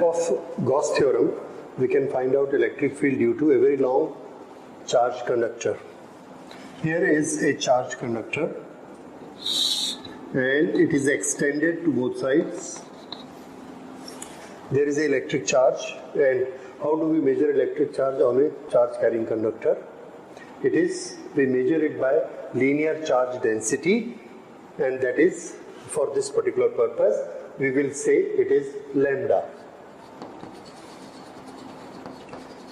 of Gauss theorem, we can find out electric field due to a very long charged conductor. Here is a charged conductor and it is extended to both sides. There is an electric charge, and how do we measure electric charge on a charge carrying conductor? We measure it by linear charge density, and that is, for this particular purpose, we will say it is lambda.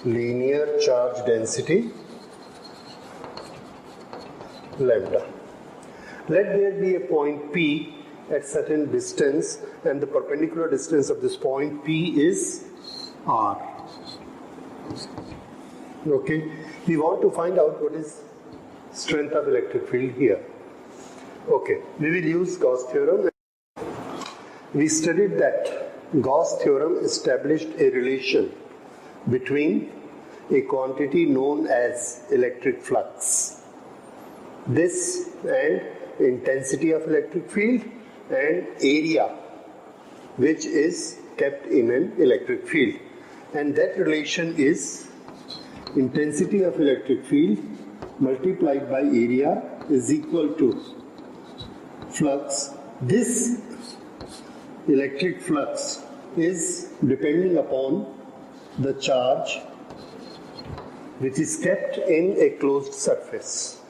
Linear charge density, lambda. Let there be a point P at certain distance, and the perpendicular distance of this point P is R. Okay, we want to find out what is strength of electric field here. Okay, we will use Gauss theorem. We studied that Gauss theorem established a relation between a quantity known as electric flux, this, and intensity of electric field, and area which is kept in an electric field, and that relation is intensity of electric field multiplied by area is equal to flux. This electric flux is depending upon the charge which is kept in a closed surface.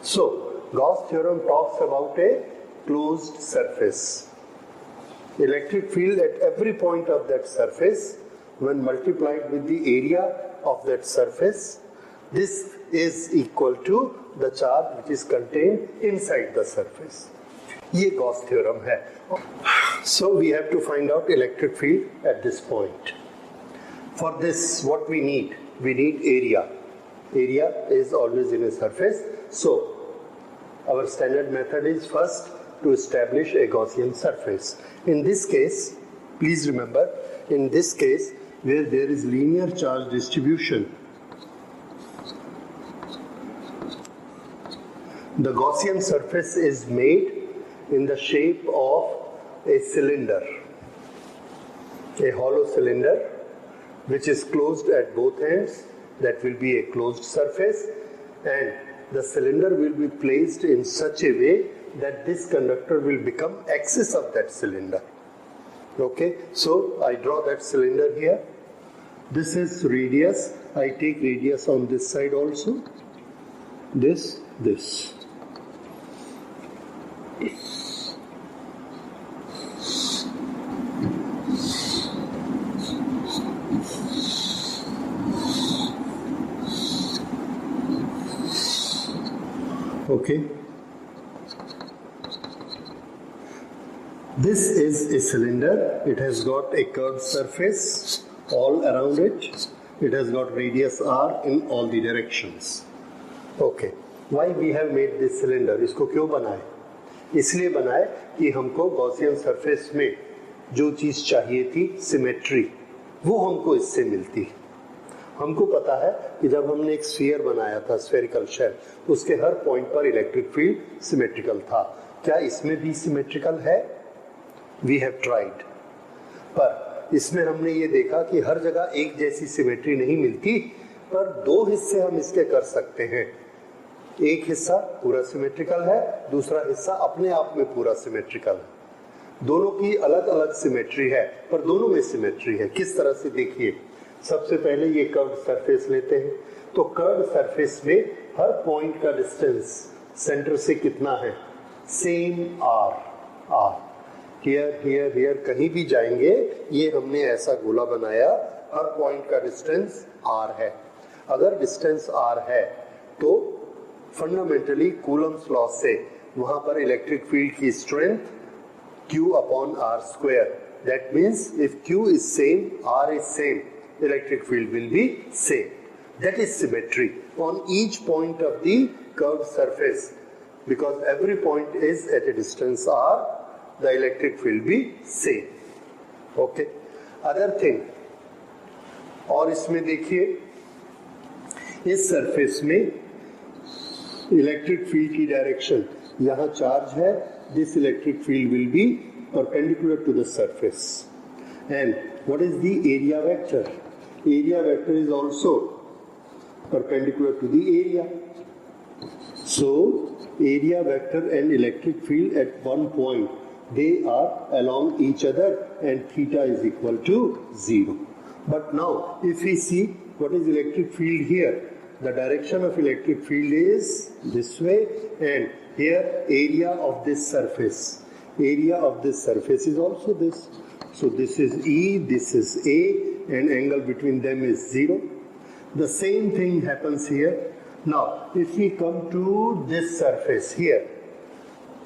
So Gauss theorem talks about a closed surface. Electric field at every point of that surface, when multiplied with the area of that surface, this is equal to the charge which is contained inside the surface. ये Gauss theorem है. So we have to find out electric field at this point. For this, what we need? We need area. Area is always in a surface. So our standard method is first to establish a Gaussian surface. In this case, please remember, in this case where there is linear charge distribution, the Gaussian surface is made in the shape of a cylinder, a hollow cylinder which is closed at both ends. That will be a closed surface, and the cylinder will be placed in such a way that this conductor will become axis of that cylinder. Okay, so I draw that cylinder here. This is radius. I take radius on this side also. This. Okay. This is a cylinder. It has got a curved surface all around it. It has got radius r in all the directions. Okay. Why we have made this cylinder? इसको क्यों बनाए? इसलिए बनाए कि हमको Gaussian surface में जो चीज चाहिए थी, सिमेट्री, वो हमको इससे मिलती. हमको पता है कि जब हमने एक स्फीयर बनाया था, स्फेरिकल शेल, उसके हर पॉइंट पर इलेक्ट्रिक फील्ड सिमेट्रिकल था. क्या इसमें भी सिमेट्रिकल है? वी हैव ट्राइड, पर इसमें हमने ये देखा कि हर जगह एक जैसी सिमेट्री नहीं मिलती, पर दो हिस्से हम इसके कर सकते हैं. एक हिस्सा पूरा सिमेट्रिकल है, दूसरा हिस्सा अपने आप में पूरा सिमेट्रिकल है. दोनों की अलग अलग सिमेट्री है, पर दोनों में सिमेट्री है. किस तरह से? देखिए, सबसे पहले ये कर्व्ड सरफेस लेते हैं. तो कर्व्ड सरफेस में हर पॉइंट का डिस्टेंस सेंटर से कितना है? Same are. हियर कहीं भी जाएंगे, ये हमने ऐसा गोला बनाया, हर पॉइंट का डिस्टेंस आर है. अगर डिस्टेंस आर है तो फंडामेंटली कूलम्स लॉ से वहां पर इलेक्ट्रिक फील्ड की strength Q upon R square. That means if Q is same, R is same, electric field will be same. That is symmetry on each point of the curved surface. Because every point is at a distance R, the electric field be same. Okay. Other thing, और इसमें देखिए, इस surface में electric field की direction, यहाँ charge है, this electric field will be perpendicular to the surface, and what is the area vector? Area vector is also perpendicular to the area. So, area vector and electric field at one point, they are along each other and theta is equal to 0. But now, if we see what is electric field here, the direction of electric field is this way, and here area of this surface. Area of this surface is also this. So this is E, this is A, and angle between them is 0. The same thing happens here. Now, if we come to this surface here,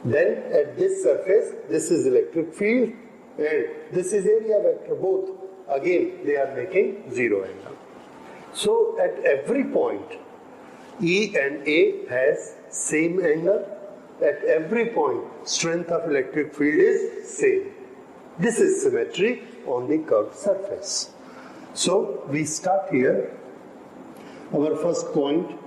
then at this surface, this is electric field and this is area vector. Both, again, they are making 0 angle. So at every point, E and A has same angle. At every point, strength of electric field is same. This is symmetry on the curved surface. So we start here. Our first point.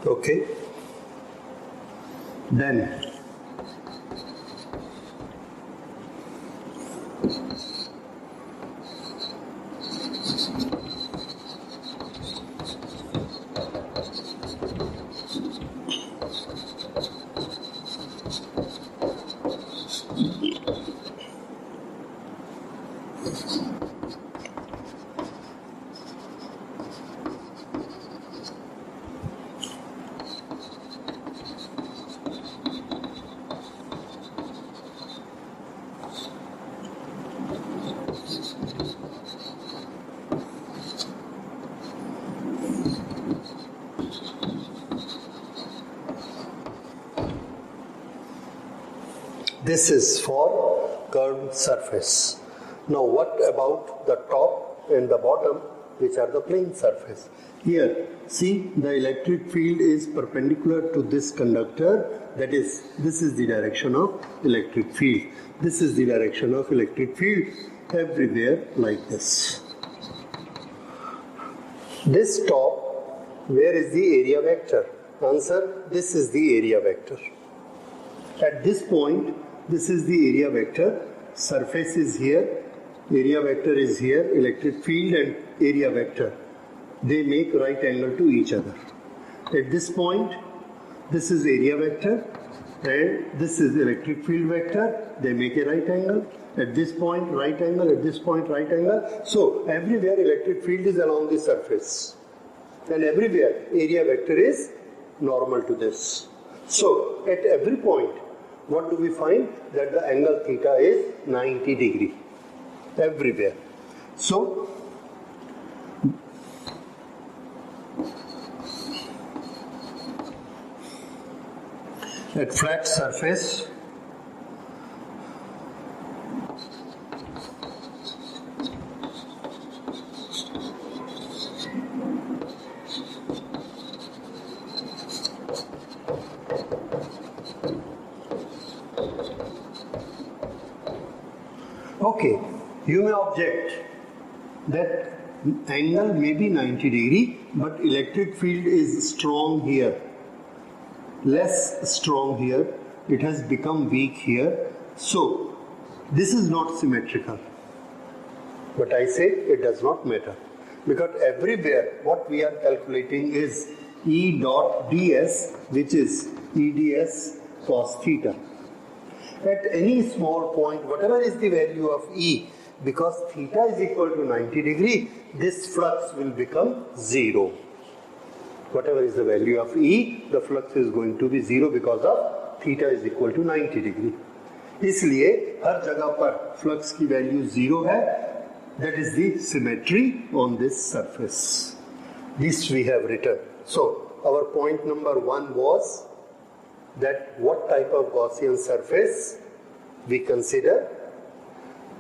Okay, then this is for curved surface. Now what about the top and the bottom, which are the plane surface? Here, see, the electric field is perpendicular to this conductor. That is, this is the direction of electric field. This is the direction of electric field everywhere like this. This top, where is the area vector? Answer, this is the area vector. At this point, this is the area vector. Surface is here, area vector is here, electric field and area vector. They make right angle to each other. At this point, this is area vector and this is electric field vector. They make a right angle. At this point, right angle. At this point, right angle. So, everywhere electric field is along the surface. And everywhere area vector is normal to this. So, at every point, what do we find? That the angle theta is 90 degree. Everywhere. So, at flat surface, okay, you may object that angle may be 90 degree, but electric field is strong here, less strong here, it has become weak here, so this is not symmetrical. But I say it does not matter, because everywhere what we are calculating is E dot ds, which is E ds cos theta. At any small point, whatever is the value of E, because theta is equal to 90 degree, this flux will become 0. Whatever is the value of E, the flux is going to be 0 because of theta is equal to 90 degree. इसलिए हर जगह पर flux की value 0 है. That is the symmetry on this surface. This we have written. So our point number 1 was that what type of Gaussian surface we consider,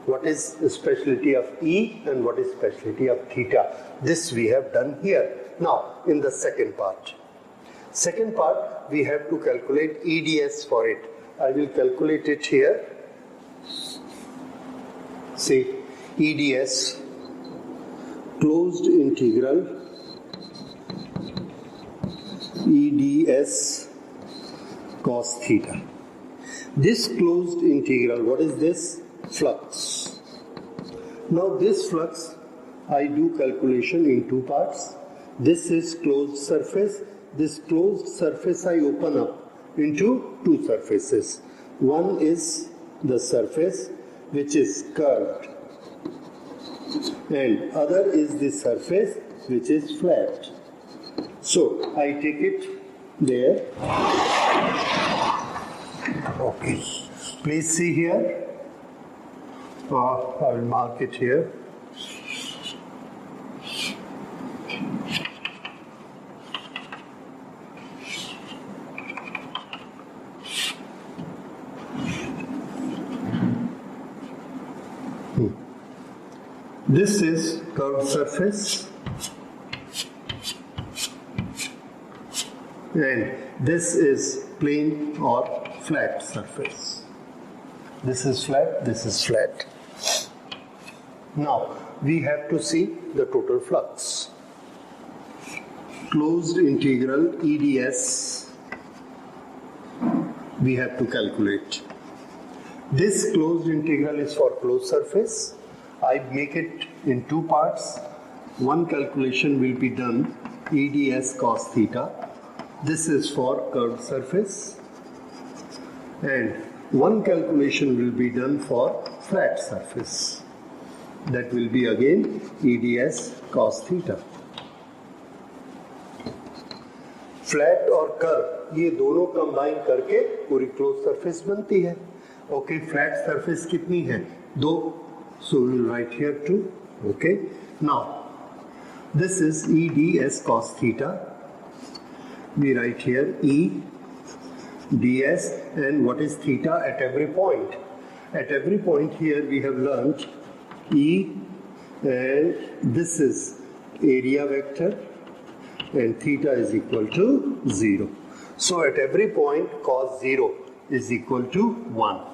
what is the speciality of E and what is speciality of theta. This we have done here. Now in the second part we have to calculate EDS for it. I will calculate it here. See, EDS, closed integral EDS cos theta. This closed integral, what is this? Flux. Now this flux, I do calculation in two parts. This is closed surface. This closed surface I open up into two surfaces. One is the surface which is curved, and other is the surface which is flat. So I take it there. Okay, please see here. I will mark it here. This is curved surface and this is plane or flat surface. This is flat, this is flat. Now we have to see the total flux. Closed integral EDS we have to calculate. This closed integral is for closed surface. I make it in two parts. One calculation will be done EDS cos theta. This is for curved surface. And one calculation will be done for flat surface. That will be again EDS cos theta. Flat और curve ये दोनों combine करके पूरी close surface बनती है. Okay, flat surface कितनी है? 2. So we will write here 2. Okay. Now this is EDS cos theta. We write here E ds, and what is theta at every point? At every point here we have learnt E, and this is area vector, and theta is equal to 0. So at every point cos 0 is equal to 1.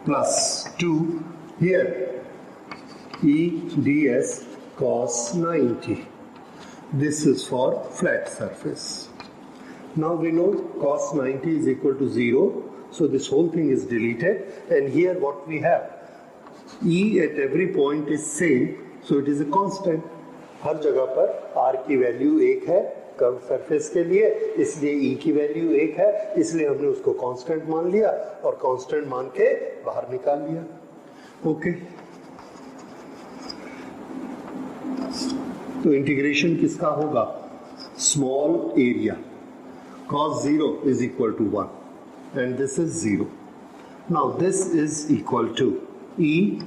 Plus 2 here, E ds cos 90. This is for flat surface. Now we know cos 90 is equal to 0, so this whole thing is deleted, and here what we have, E at every point is same, so it is a constant. हर जगह पर R की value 1 है curve surface के लिए, इसलिए E की value 1 है, इसलिए हमने उसको कांस्टेंट मान लिया और कांस्टेंट मान के बाहर निकाल लिया. ओके, तो इंटीग्रेशन किसका होगा? Small area cos 0 is equal to 1, and this is 0. Now this is equal to E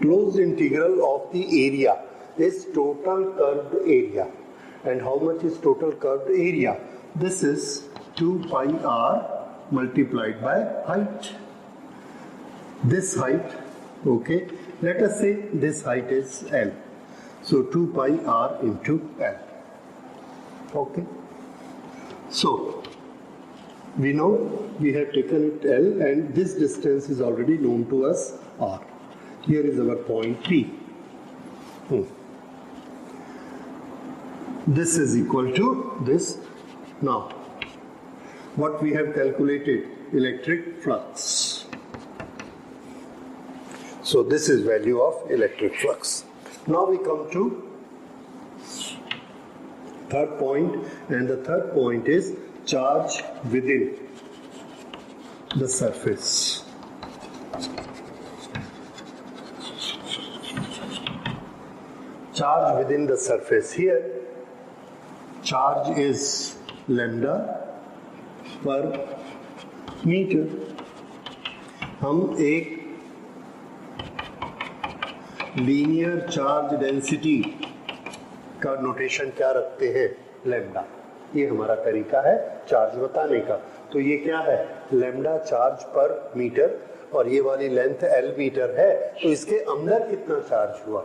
closed integral of the area is total curved area. And how much is total curved area? This is 2 pi r multiplied by height. This height, okay, let us say this height is L. So 2 pi r into L. Okay. So we know we have taken it L, and this distance is already known to us, R. Here is our point P. This is equal to this. Now, what we have calculated? Electric flux. So this is value of electric flux. Now we come to third point, and the third point is charge within the surface. Charge within the surface. Here charge is lambda पर metre. हम एक linear charge density का notation क्या रखते हैं, lambda. ये हमारा तरीका है चार्ज बताने का। तो ये क्या है, लैम्डा चार्ज पर मीटर, और ये वाली लेंथ L मीटर है, तो इसके अंदर कितना चार्ज हुआ,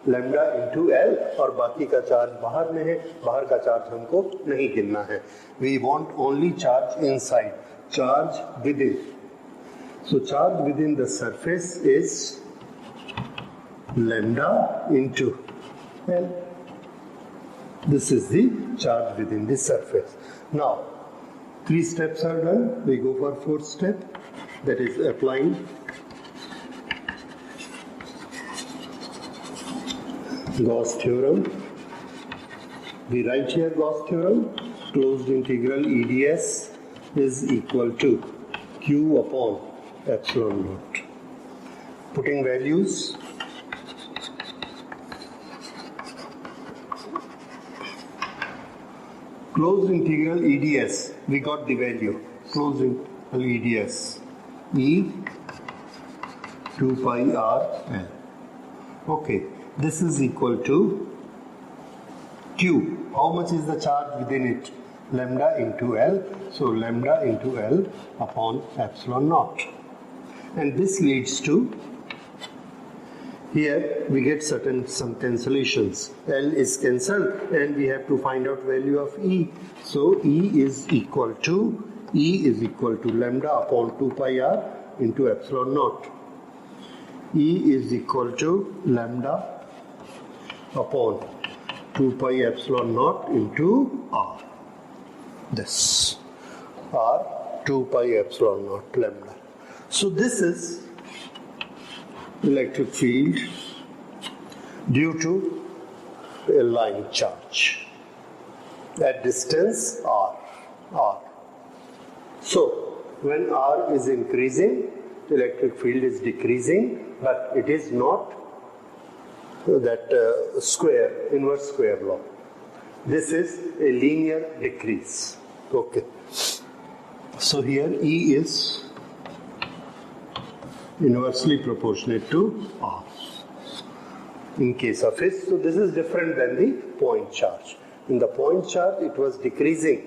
लैम्डा इंटू L, और बाकी का चार्ज बाहर में है, बाहर का चार्ज हमको नहीं गिनना है। We want only charge inside, charge within. So charge within the surface is lambda into L. This is the charge within the surface. Now, 3 steps are done. We go for 4th step, that is applying Gauss theorem. We write here Gauss theorem. Closed integral EDS is equal to Q upon epsilon naught. Putting values. Closed integral EDS, we got the value. Closed integral EDS, E 2 pi r L. Okay, this is equal to Q. How much is the charge within it? Lambda into L. So lambda into L upon epsilon naught. And this leads to, here we get some cancellations. L is cancelled and we have to find out value of E. So E is equal to lambda upon 2 pi r into epsilon naught. E is equal to lambda upon 2 pi epsilon naught into R. This R 2 pi epsilon naught lambda. So this is electric field due to a line charge at distance r. So when r is increasing, the electric field is decreasing, but it is not that inverse square law. This is a linear decrease. Okay. So here E is inversely proportionate to R in case of it. So this is different than the point charge. In the point charge, it was decreasing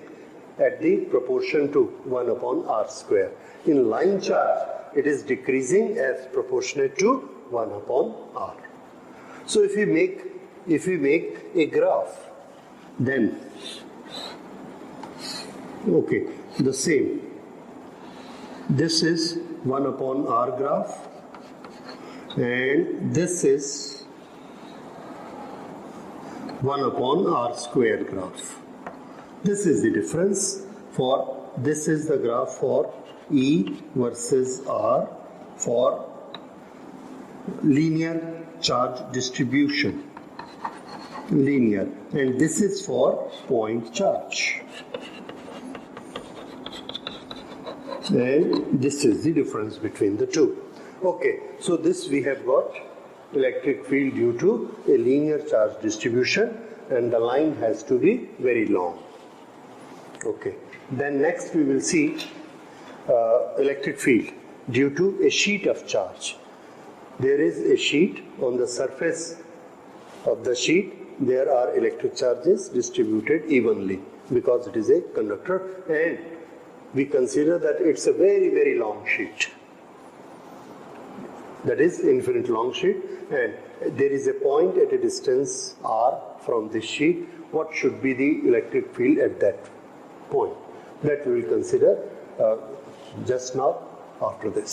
at the proportion to 1 upon R square. In line charge, it is decreasing as proportionate to 1 upon R. So if we make a graph, then okay, the same. This is 1 upon R graph, and this is 1 upon R square graph. This is the difference for, this is the graph for E versus R for linear charge distribution, linear, and this is for point charge. And this is the difference between the two. Okay, so this we have got electric field due to a linear charge distribution, and the line has to be very long. Okay, then next we will see electric field due to a sheet of charge. There is a sheet. On the surface of the sheet there are electric charges distributed evenly because it is a conductor, and we consider that it's a very, very long sheet. That is infinite long sheet, and there is a point at a distance r from this sheet. What should be the electric field at that point? That we will consider just now after this.